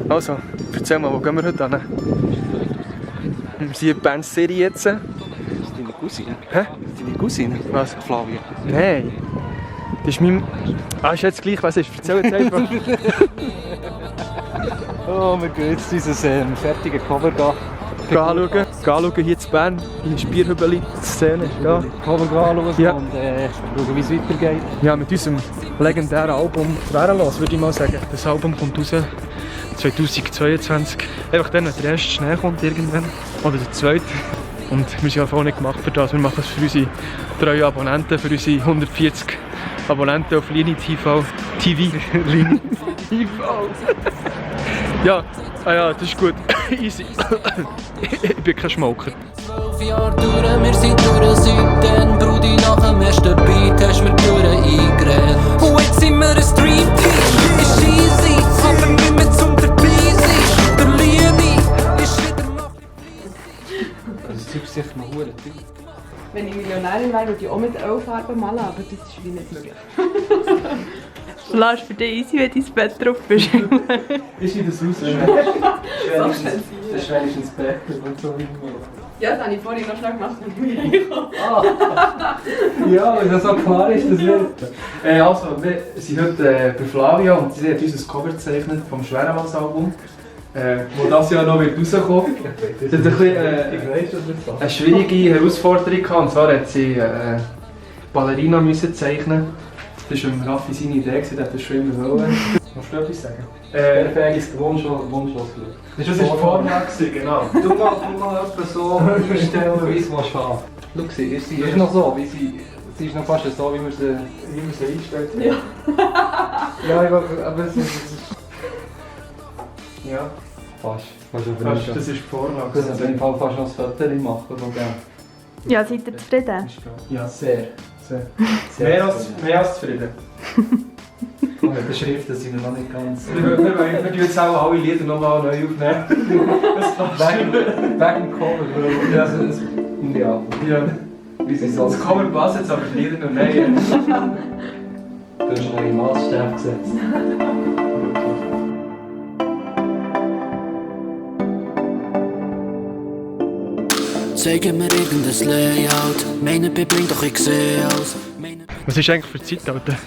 Also, erzähl mal, wo gehen wir heute hin? Wir sind in Bern City jetzt. Das ist deine Cousine. Hä? Das ist deine Cousine? Was? Flavia. Nein. Das ist mein... Ah, ist jetzt gleich, was ist? Erzähl jetzt einfach. Oh, wir gehen jetzt unser fertiges Cover Schauen hier zu Bern, in Spierhübeli, die Szene. Ja. Cover anschauen Ja. und schauen, wie es weitergeht. Ja, mit unserem legendären Album «Schwerelos», würde ich mal sagen. Das Album kommt raus 2022. Einfach dann, wenn der erste Schnee kommt irgendwann. Oder der zweite. Und wir sind einfach auch nicht gemacht für das. Wir machen es für unsere treuen Abonnenten, für unsere 140 Abonnenten auf Lini TV. Lini TV. Ja, ja, das ist gut. Easy. Ich bin kein Schmauker. 12 Jahre durch, wir sind durch seitdem. Brudi, nach dem ersten Beat hast mir die Türen eingeredet. Und jetzt sind wir ein Streamteam, ist easy, aber nicht mehr zum dabei sein. Der Liebe ist wieder noch... Also das Zeug ist sicher noch verdammt teuer. Wenn ich Millionärin wäre, würde ich auch mit Ölfarben malen, aber das ist wie nicht möglich. Lars, für dich easy, wenn du ins Bett drauf bist. Ist wie das raus? Das ist wenigstens Bett und so wie Ja, das habe ich vorhin noch schnell gemacht, als ich mich reinkomme. Ja, weil das so klar ist, das wird. Also, wir sind heute bei Flavia und sie hat uns ein Cover gezeichnet vom Schwerelos-Album. Wo das Jahr noch rauskommt. Sie hat ein bisschen, eine schwierige Herausforderung gehabt, und zwar hat sie Ballerina müssen zeichnen. Das war Raffi seine Idee, der hat das schon immer wollen. Willst du etwas sagen? Perfektes Wunschlos. Das war die Vorlage, genau. Du mal etwas so einstellen, wie es haben. Schau, sie ist noch so, wie sie ist noch fast so, wie man sie einstellt. Ja. Ja, aber es ist... Ja, Fast aber nicht. das ist die Vorlage. Du kannst auf jeden Fall fast noch ein Foto machen, von dem. Ja, seid ihr zufrieden? Ja, sehr. Mehr als zufrieden. Und mit der Schrift, das sind wir noch nicht ganz... Wir tun jetzt auch alle Lieder nochmal neu aufnehmen. Wegen dem Cover, Ja, ja. ja. Wie sie so... Das Cover passt jetzt, aber die Lieder noch nicht. Du hast neue Maßstäbe gesetzt. Zeige mir irgendein Layout. Meine bringt doch ich sehe aus. Was ist eigentlich für die Zeit, Alter?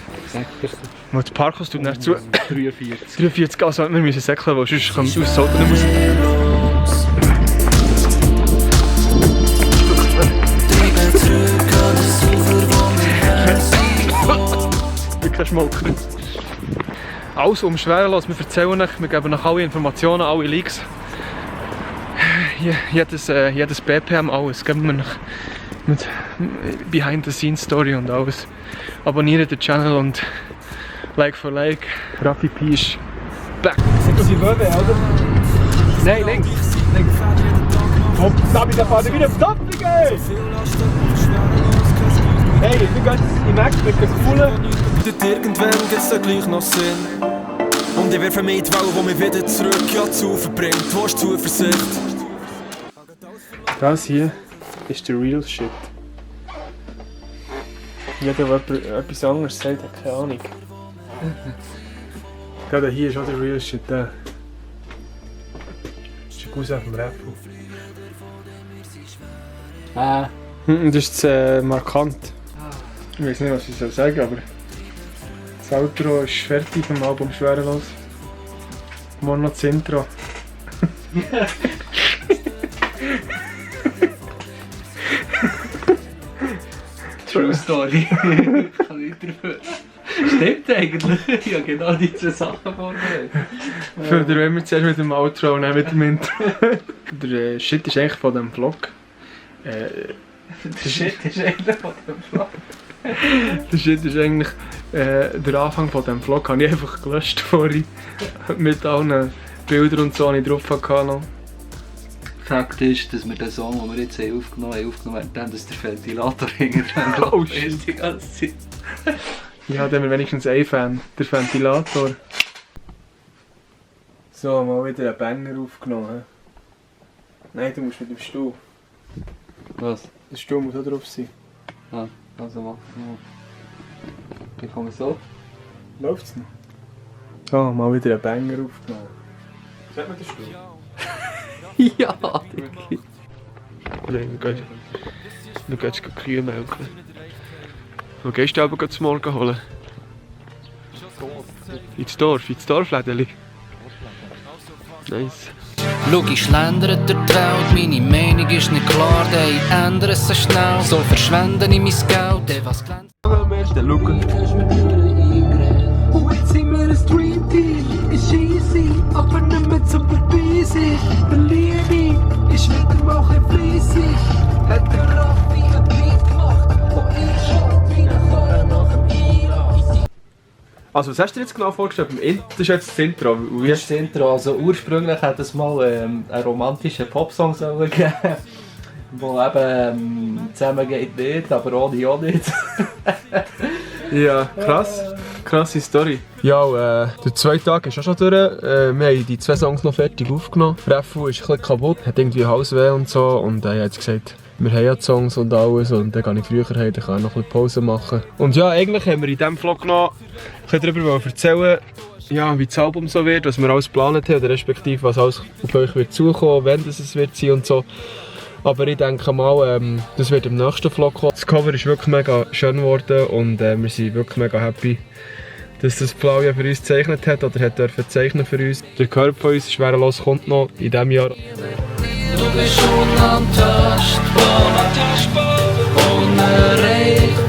Wo das Parkhaus tut nach zu 43. 43, also wir müssen säckeln, weil sonst kommt aus Soto nicht Musik. Treibe zurück an das Ufer, wo wir her sind. Ich bin kein Schmolker. Alles schwerelos, wir erzählen euch, wir geben euch alle Informationen, alle Leaks. Jedes BPM, alles geben wir euch mit Behind-the-Scenes-Story und alles. Abonniert den Channel und Like for Like. Raffi P ist back. Sind das die Löwe, oder? Nein, links. Hopp, David, da fahren wir wieder auf Doppelgate! Hey, du gehst in Max mit der Kuhle. Irgendwann gibt's da gleich noch Sinn. Und ich werfe mit die Welle, die mich wieder zurück ja, zu verbringt. Wo ist Zuversicht? Das hier ist der Real Shit. Jeder, der etwas anderes sagt, hat keine Ahnung. Der hier ist auch der Real Shit. Der ist der Cousin vom Rap. Das ist markant. Ich weiß nicht, was ich sagen soll, aber das Outro ist fertig vom Album Schwerelos. Morgen noch das Intro. True Story. Kann nicht dafür. Stimmt eigentlich. Ja, genau diese Sachen vorher. Für den wenn wir zuerst mit dem Outro und dann mit dem Intro. Der Shit ist eigentlich von diesem Vlog. Der Shit ist eigentlich von dem Vlog. Der Shit ist eigentlich der Anfang von diesem Vlog. Habe ich einfach gelöscht vorhin. Mit allen Bildern und so, die ich drauf hatte. Fakt ist, dass wir den Song, den wir jetzt aufgenommen haben, dass der Ventilator hinten dran Oh, ist die ganze Zeit. Ich habe dann wenigstens einen Fan, der Ventilator. So, mal wieder einen Banger aufgenommen. Nein, du musst mit dem Stuhl. Was? Der Stuhl muss auch drauf sein. Ah, also mach mal. Wie kann man so? Läuft's noch? So, mal wieder einen Banger aufgenommen. Sag mir den Stuhl. Ja, Diggi. Nein, du gehst Kühe melken. Wo gehst du aber zum Morgen holen? Ins Dorflädeli. Nice. Schau, ich schlendere der Traut, meine Meinung ist nicht klar, ey, ändere sie schnell, so verschwende ich mein Geld, ey, was glänzt. Der Luca. Und jetzt sind wir ein Dream Team, ist easy, aber nicht mehr zu beweisen. Der Liebe ist wieder mal ein fleissig, hat der Raffi ein Beat gemacht, wo ich schon wie ein Feuer nach dem Iran. Also, was hast du dir jetzt genau vorgestellt? Das ist jetzt das Intro. Das ist das Intro. Also ursprünglich hat es mal einen romantischen Popsong sollen geben, der eben zusammen geht nicht, aber ohne auch nicht. Ja, krass. Krasse Story. Ja, der 2 Tag ist auch schon durch. Wir haben die 2 Songs noch fertig aufgenommen. Refu ist ein bisschen kaputt, hat irgendwie Hausweh und so. Und er hat jetzt gesagt, wir haben ja die Songs und alles. Und dann kann ich früher heim, dann kann ich noch ein bisschen Pause machen. Und ja, eigentlich haben wir in diesem Vlog noch ein bisschen darüber erzählen, ja, wie das Album so wird, was wir alles geplant haben, oder respektive was alles auf euch wird zukommen, wenn es wird sein und so. Aber ich denke mal, das wird im nächsten Vlog kommen. Das Cover ist wirklich mega schön geworden und wir sind wirklich mega happy, dass das Flavia für uns gezeichnet hat oder hat dürfen zeichnen für uns. Der Körper von uns, Schwerelos, kommt noch in diesem Jahr. Du bist unantastbar, unerreichbar.